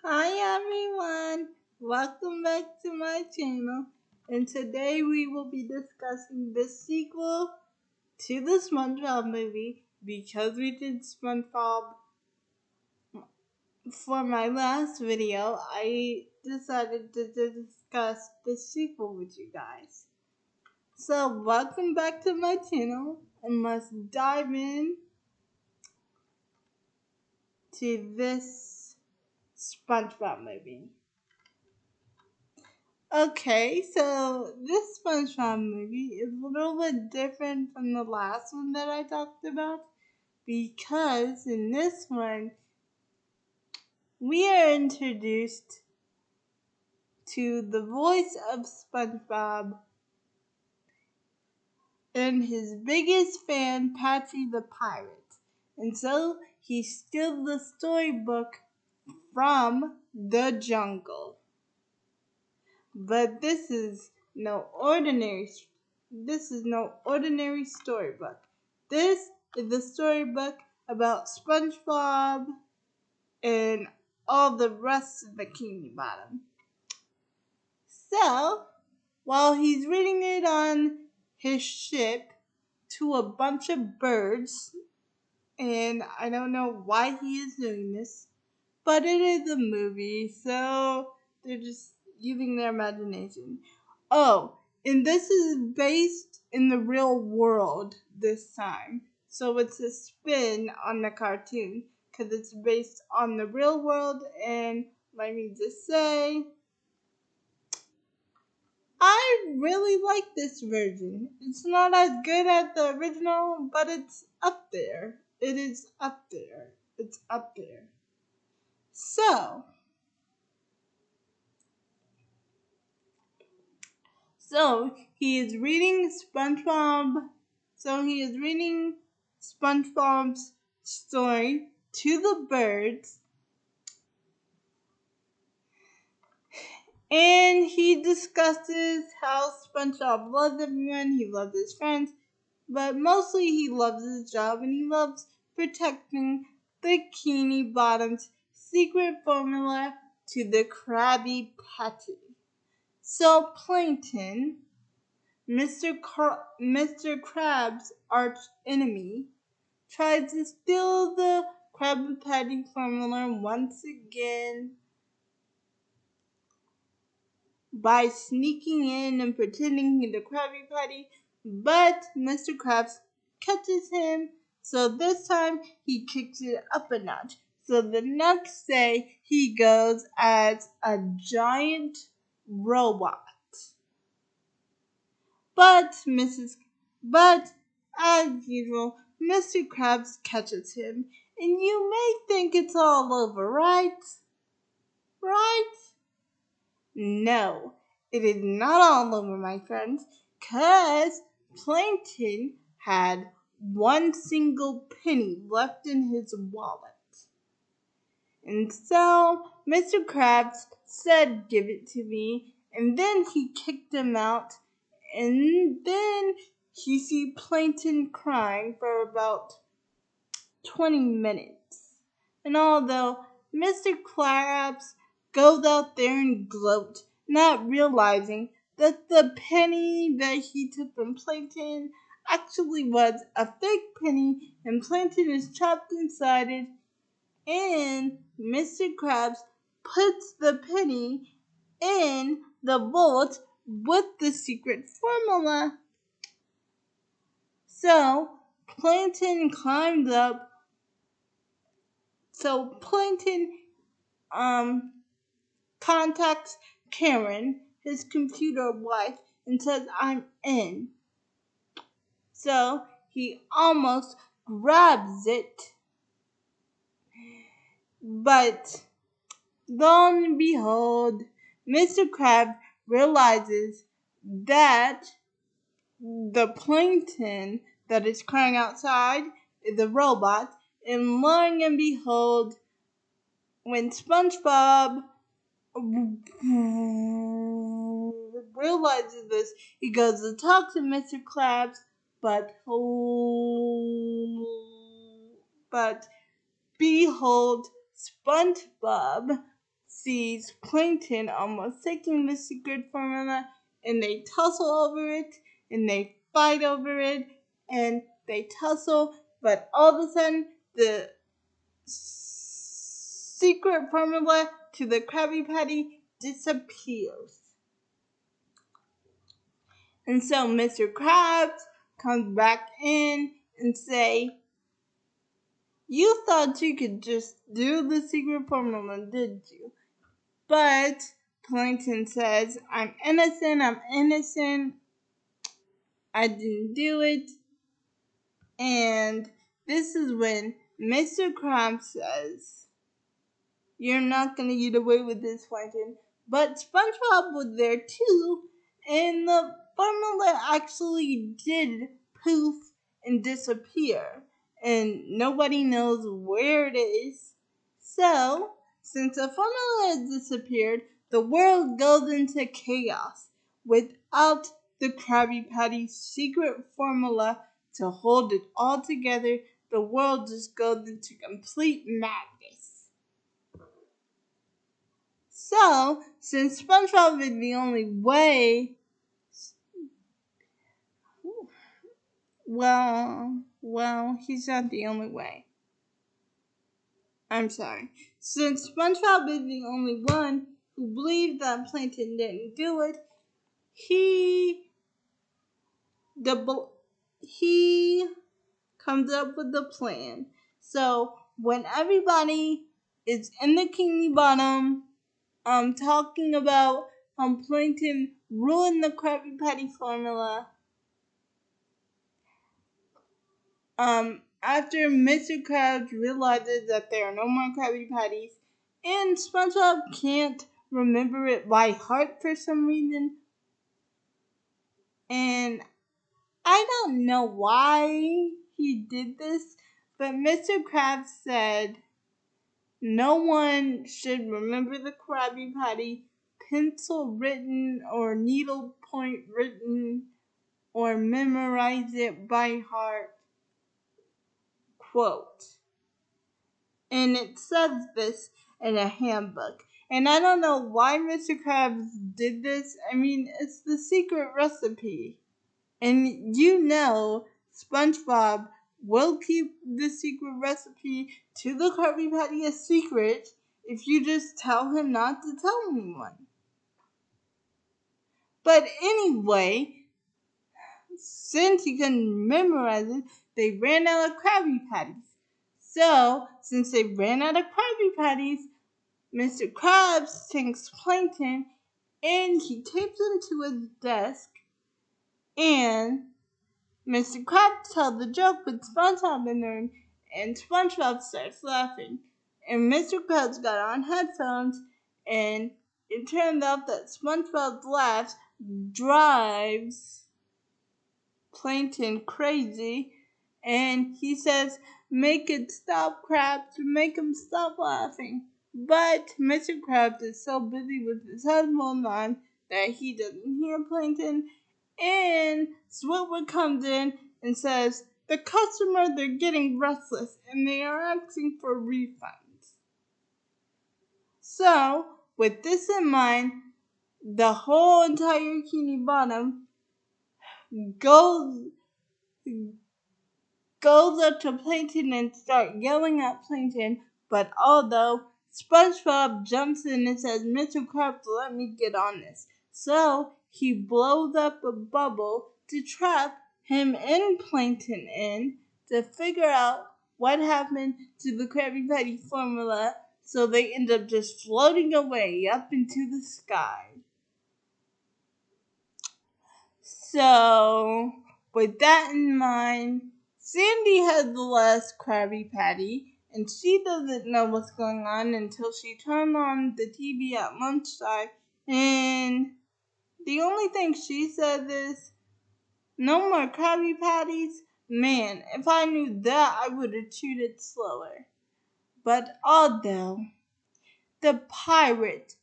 Hi everyone, welcome back to my channel, and today we will be discussing the sequel to the SpongeBob movie. Because we did SpongeBob for my last video, I decided to discuss the sequel with you guys. So welcome back to my channel, and let's dive in to this SpongeBob movie. Okay, so this SpongeBob movie is a little bit different from the last one that I talked about because in this one we are introduced to the voice of SpongeBob and his biggest fan, Patsy the Pirate. And so he steals the storybook from the jungle. But this is no ordinary storybook. This is a storybook about SpongeBob and all the rest of the Bikini Bottom. So, while he's reading it on his ship to a bunch of birds, and I don't know why he is doing this, but it is a movie, so they're just using their imagination. Oh, and this is based in the real world this time. So it's a spin on the cartoon because it's based on the real world. And let me just say, I really like this version. It's not as good as the original, but it's up there. It is up there. It's up there. So, So he is reading SpongeBob. So he is reading SpongeBob's story to the birds, and he discusses how SpongeBob loves everyone. He loves his friends, but mostly he loves his job and he loves protecting the Bikini Bottom's secret formula to the Krabby Patty. So Plankton, Mr. Crab's arch enemy, tries to steal the Krabby Patty formula once again by sneaking in and pretending he's a Krabby Patty, but Mr. Krabs catches him, so this time he kicks it up a notch. So the next day he goes as a giant robot. But Mrs. But as usual, Mr. Krabs catches him, and you may think it's all over, right? Right? No, it is not all over, my friends, 'cause Plankton had one single penny left in his wallet. And so Mr. Krabs said, "Give it to me," and then he kicked him out. And then you see Plankton crying for about 20 minutes. And although Mr. Krabs goes out there and gloats, not realizing that the penny that he took from Plankton actually was a fake penny and Plankton is trapped inside it, and Mr. Krabs puts the penny in the vault with the secret formula. So Plankton climbs up. So Plankton contacts Karen, his computer wife, and says, "I'm in." So he almost grabs it, but lo and behold, Mr. Krabs realizes that the Plankton that is crying outside is a robot, and lo and behold, when SpongeBob realizes this, he goes to talk to Mr. Krabs, but behold, SpongeBob sees Plankton almost taking the secret formula, and they tussle over it, and they fight over it, and they tussle, but all of a sudden the secret formula to the Krabby Patty disappears. And so Mr. Krabs comes back in and say, "You thought you could just do the secret formula, did you?" But Plankton says, I'm innocent, I didn't do it." And this is when Mr. Krabs says, "You're not going to get away with this, Plankton." But SpongeBob was there too, and the formula actually did poof and disappear, and nobody knows where it is. So, since the formula has disappeared, the world goes into chaos without the Krabby Patty's secret formula to hold it all together. The world just goes into complete madness. So, since SpongeBob is the only way, he's not the only way. I'm sorry. Since SpongeBob is the only one who believes that Plankton didn't do it, he comes up with a plan. So when everybody is in the Bikini Bottom, talking about how Plankton ruined the Krabby Patty formula, after Mr. Krabs realizes that there are no more Krabby Patties, and SpongeBob can't remember it by heart for some reason, and I don't know why he did this, but Mr. Krabs said no one should remember the Krabby Patty pencil written or needlepoint written or memorize it by heart quote. And it says this in a handbook. And I don't know why Mr. Krabs did this. I mean, it's the secret recipe. And you know SpongeBob will keep the secret recipe to the Krabby Patty a secret if you just tell him not to tell anyone. But anyway, since he couldn't memorize it, they ran out of Krabby Patties. So, since they ran out of Krabby Patties, Mr. Krabs takes Plankton and he tapes him to his desk, and Mr. Krabs tells the joke with SpongeBob in the room, and SpongeBob starts laughing. And Mr. Krabs got on headphones, and it turned out that SpongeBob's laugh drives Plankton crazy, and he says, "Make it stop, Krabs, make him stop laughing." But Mr. Krabs is so busy with his headphones on that he doesn't hear Plankton, and Squidward comes in and says, "The customers, they're getting restless, and they are asking for refunds." So, with this in mind, the whole entire Bikini Bottom goes up to Plankton and start yelling at Plankton, but although SpongeBob jumps in and says, "Mr. Krabs, let me get on this." So he blows up a bubble to trap him and Plankton in to figure out what happened to the Krabby Patty formula, so they end up just floating away up into the sky. So, with that in mind, Sandy has the last Krabby Patty, and she doesn't know what's going on until she turned on the TV at lunchtime, and the only thing she says is, "No more Krabby Patties? Man, if I knew that, I would have chewed it slower." But although the pirate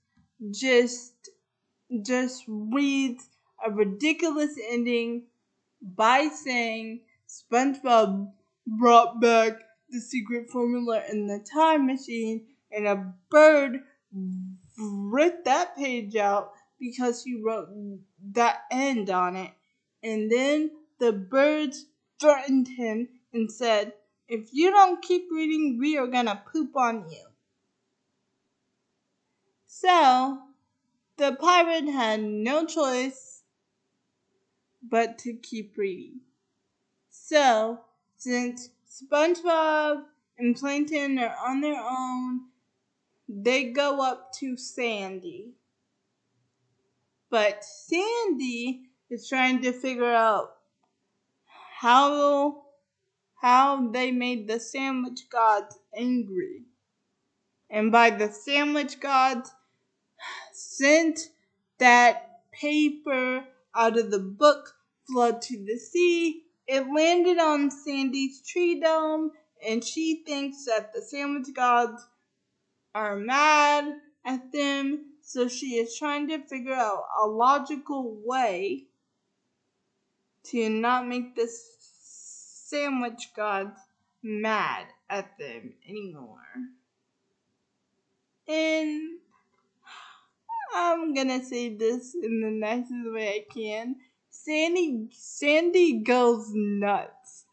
just reads a ridiculous ending by saying SpongeBob brought back the secret formula in the time machine, and a bird ripped that page out because he wrote that end on it. And then the birds threatened him and said, "If you don't keep reading, we are gonna poop on you." So the pirate had no choice but to keep reading. So, since SpongeBob and Plankton are on their own, they go up to Sandy. But Sandy is trying to figure out how they made the sandwich gods angry. And by the sandwich gods sent that paper out of the book flood to the sea. It landed on Sandy's tree dome, and she thinks that the sandwich gods are mad at them, so she is trying to figure out a logical way to not make the sandwich gods mad at them anymore. And I'm gonna say this in the nicest way I can. Sandy goes nuts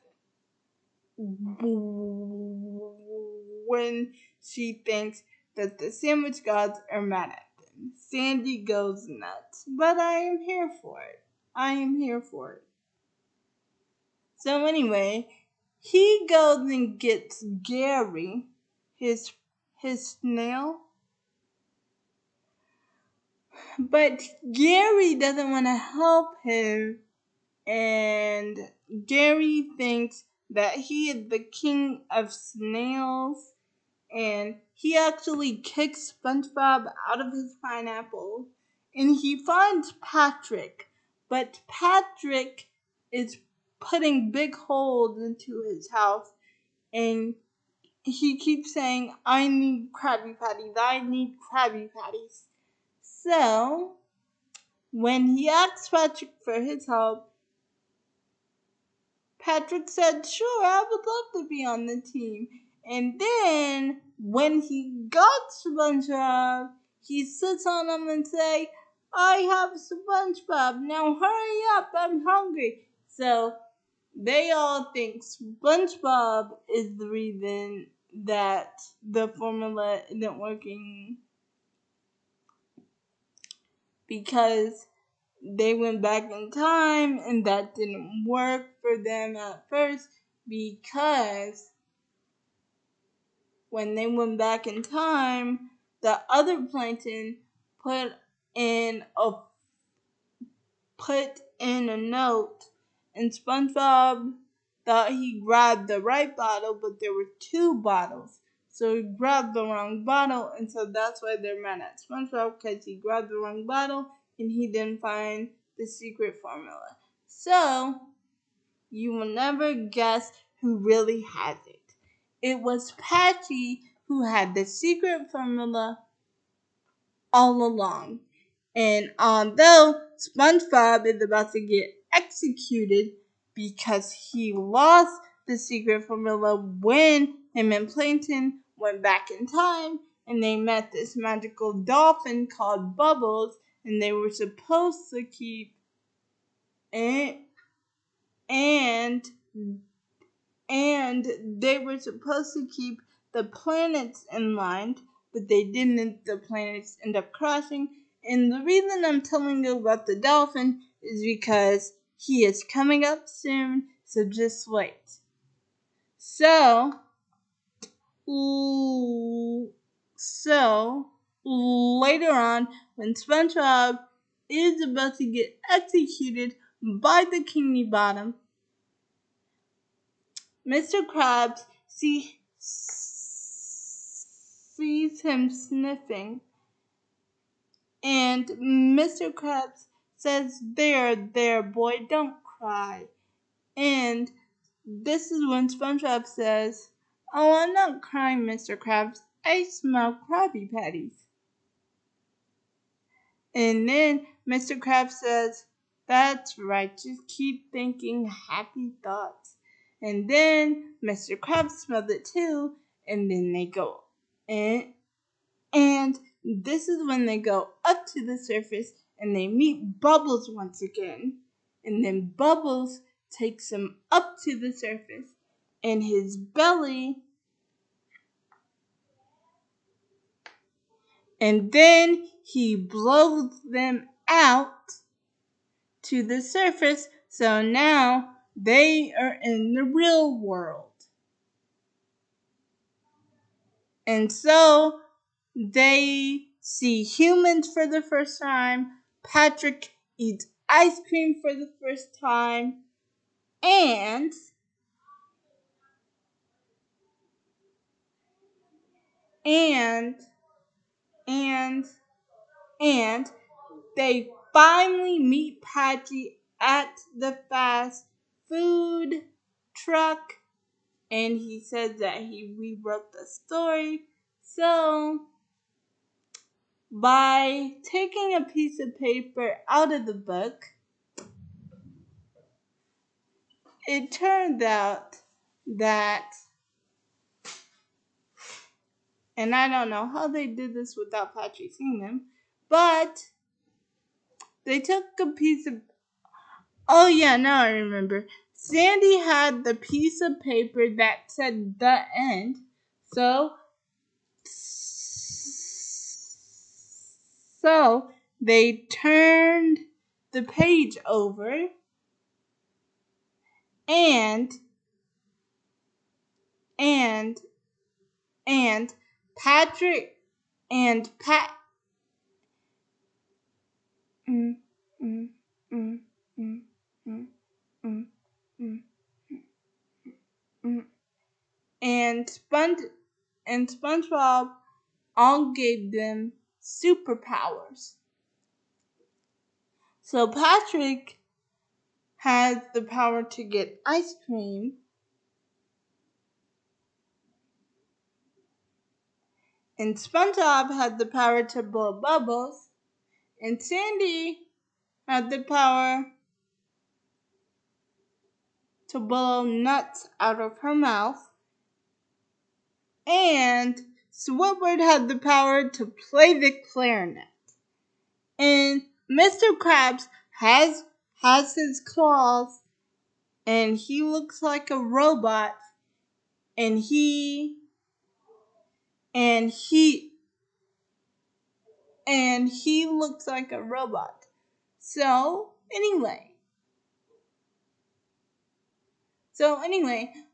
when she thinks that the sandwich gods are mad at them. Sandy goes nuts, but I am here for it. So anyway, he goes and gets Gary, his snail. But Gary doesn't want to help him, and Gary thinks that he is the king of snails, and he actually kicks SpongeBob out of his pineapple, and he finds Patrick, but Patrick is putting big holes into his house, and he keeps saying, "I need Krabby Patties, I need Krabby Patties." So, when he asked Patrick for his help, Patrick said, "Sure, I would love to be on the team." And then, when he got SpongeBob, he sits on him and say, "I have SpongeBob, now hurry up, I'm hungry." So, they all think SpongeBob is the reason that the formula isn't working, because they went back in time and that didn't work for them at first, because when they went back in time, the other plankton put in a note, and SpongeBob thought he grabbed the right bottle, but there were two bottles. So he grabbed the wrong bottle, and so that's why they're mad at SpongeBob, because he grabbed the wrong bottle and he didn't find the secret formula. So you will never guess who really has it. It was Patchy who had the secret formula all along. And although SpongeBob is about to get executed because he lost the secret formula when him and Plankton went back in time and they met this magical dolphin called Bubbles, and they were supposed to keep it, and they were supposed to keep the planets in line, but they didn't. The planets end up crashing. And the reason I'm telling you about the dolphin is because he is coming up soon, so just wait. So later on, when SpongeBob is about to get executed by the Kingly Bottom, Mr. Krabs sees him sniffing, and Mr. Krabs says, there, boy, don't cry." And this is when SpongeBob says, "Oh, I'm not crying, Mr. Krabs. I smell Krabby Patties." And then Mr. Krabs says, "That's right, just keep thinking happy thoughts." And then Mr. Krabs smelled it too, and then they go. And this is when they go up to the surface and they meet Bubbles once again. And then Bubbles takes him up to the surface, and his belly, and then he blows them out to the surface, so now they are in the real world. And so they see humans for the first time. Patrick eats ice cream for the first time. And and and and they finally meet Patrick at the fast food truck, and he said that he rewrote the story. So by taking a piece of paper out of the book, it turned out that, and I don't know how they did this without Patrick seeing them, but they took a piece of, oh yeah, now I remember. Sandy had the piece of paper that said the end, so they turned the page over, and and and Patrick and Pat mm, mm, mm, mm, mm, mm, mm, mm, and SpongeBob all gave them superpowers. So Patrick has the power to get ice cream, and SpongeBob had the power to blow bubbles, and Sandy had the power to blow nuts out of her mouth, and Squidward had the power to play the clarinet. And Mr. Krabs has his claws, and he looks like a robot, and he looks like a robot. So anyway,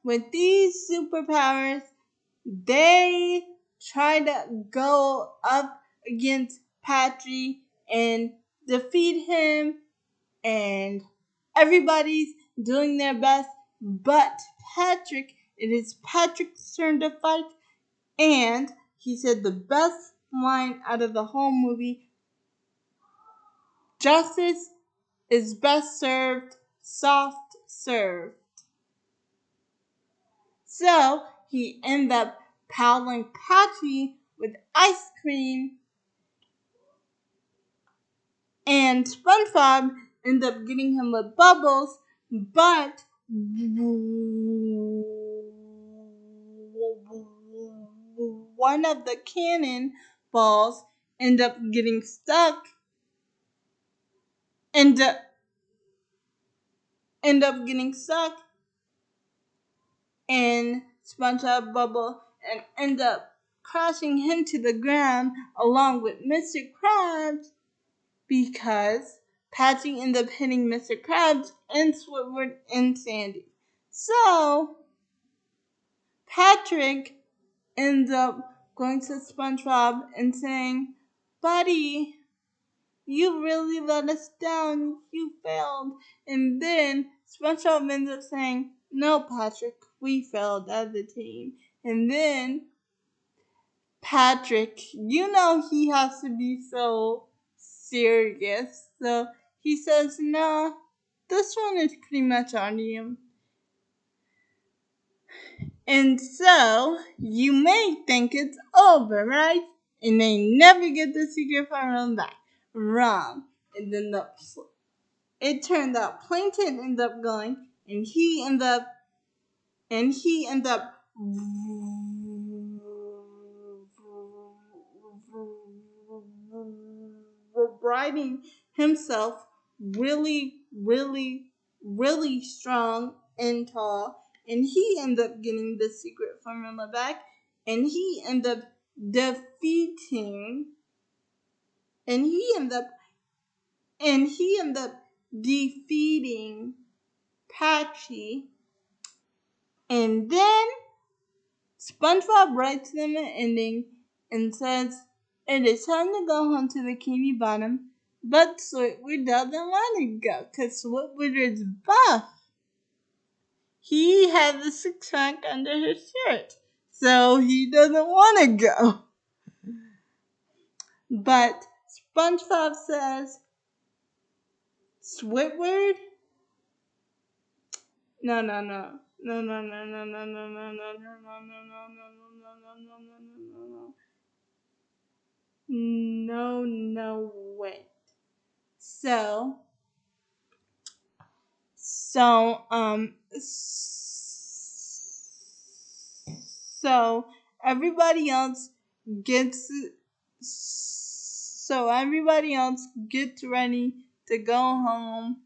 with these superpowers, they try to go up against Patrick and defeat him, and everybody's doing their best, but it is Patrick's turn to fight, and he said the best line out of the whole movie: justice is best served soft served. So he ended up paddling Patrick with ice cream, and SpongeBob ended up getting him with bubbles, but one of the cannon balls ended up getting stuck, end up getting stuck in SpongeBob bubble and end up crashing him to the ground along with Mr. Krabs, because Patrick ended up hitting Mr. Krabs and Squidward and Sandy. So Patrick ends up going to SpongeBob and saying, "Buddy, you really let us down. You failed." And then SpongeBob ends up saying, "No, Patrick, we failed as a team." And then Patrick, he has to be so serious. So he says, "No, this one is pretty much on you." And so you may think it's over, right? And they never get the secret formula back. Wrong. And then it turned out Plankton ended up going, and he ended up, writing himself really, really, really strong and tall, and he ended up getting the secret formula back, and he ended up defeating, and he ended up, defeating Patchy, and then SpongeBob writes them an ending and says, "It is time to go home to Bikini Bottom, but Squidward doesn't want to go because Squidward is buff. He has a six-pack under his shirt, so he doesn't want to go." But SpongeBob says, "Squidward? No, no, no. No, no, no, no, no, no, no, no, no, no, no, no, no, no, no, no, no, no. No, no, wait. So, so everybody else gets, ready to go home,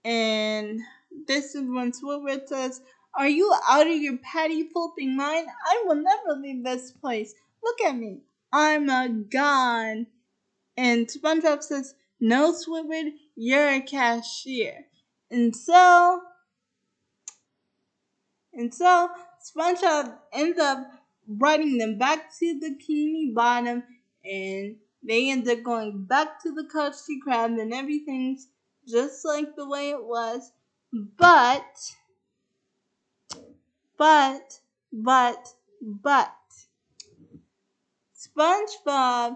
and this is when Squidward says, "Are you out of your patty flipping mind? I will never leave this place. Look at me. I'm a gone." And SpongeBob says, "No, Squidward, you're a cashier." And so SpongeBob ends up riding them back to the Bikini Bottom, and they end up going back to the Krusty Krab, and everything's just like the way it was. But SpongeBob,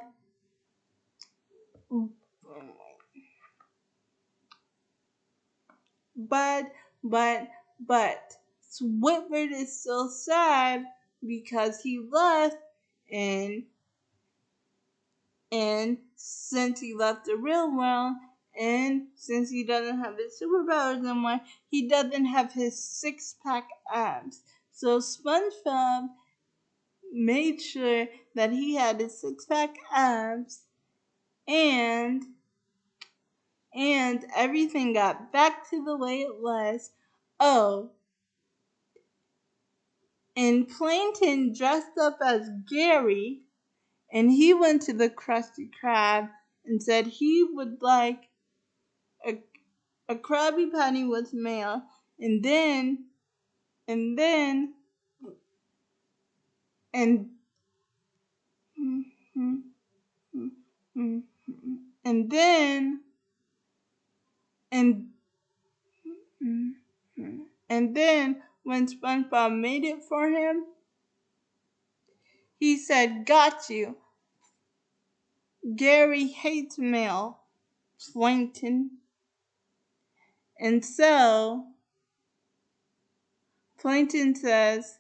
but Squidward is still sad because he left, and since he left the real world, and since he doesn't have his superpowers anymore, he doesn't have his six-pack abs. So SpongeBob made sure that he had his six-pack abs, and everything got back to the way it was. Oh, and Plankton dressed up as Gary, and he went to the Krusty Krab and said he would like a Krabby Patty with mayo, and then and then and and then and and then when SpongeBob made it for him, he said, "Got you. Gary hates mail, Plankton." And so Plankton says,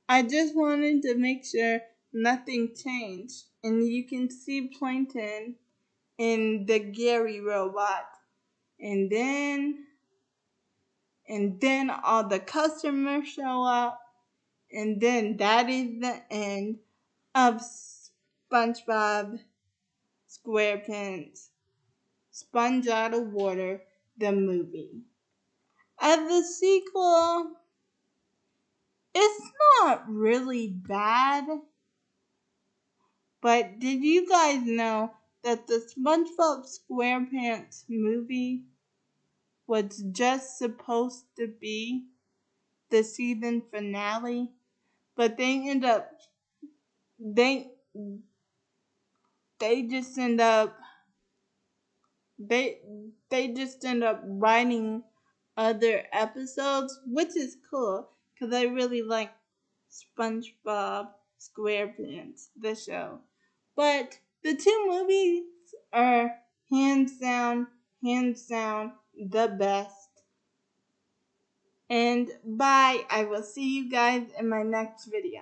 "I just wanted to make sure nothing changed." And you can see Plankton in the Gary robot. And then all the customers show up. And then that is the end of SpongeBob SquarePants Sponge Out of Water, the movie. As the sequel, it's not really bad, but did you guys know that the SpongeBob SquarePants movie was just supposed to be the season finale, but they they just end up they just end up writing other episodes, which is cool because I really like SpongeBob SquarePants, the show. But the two movies are hands down the best. And bye. I will see you guys in my next video.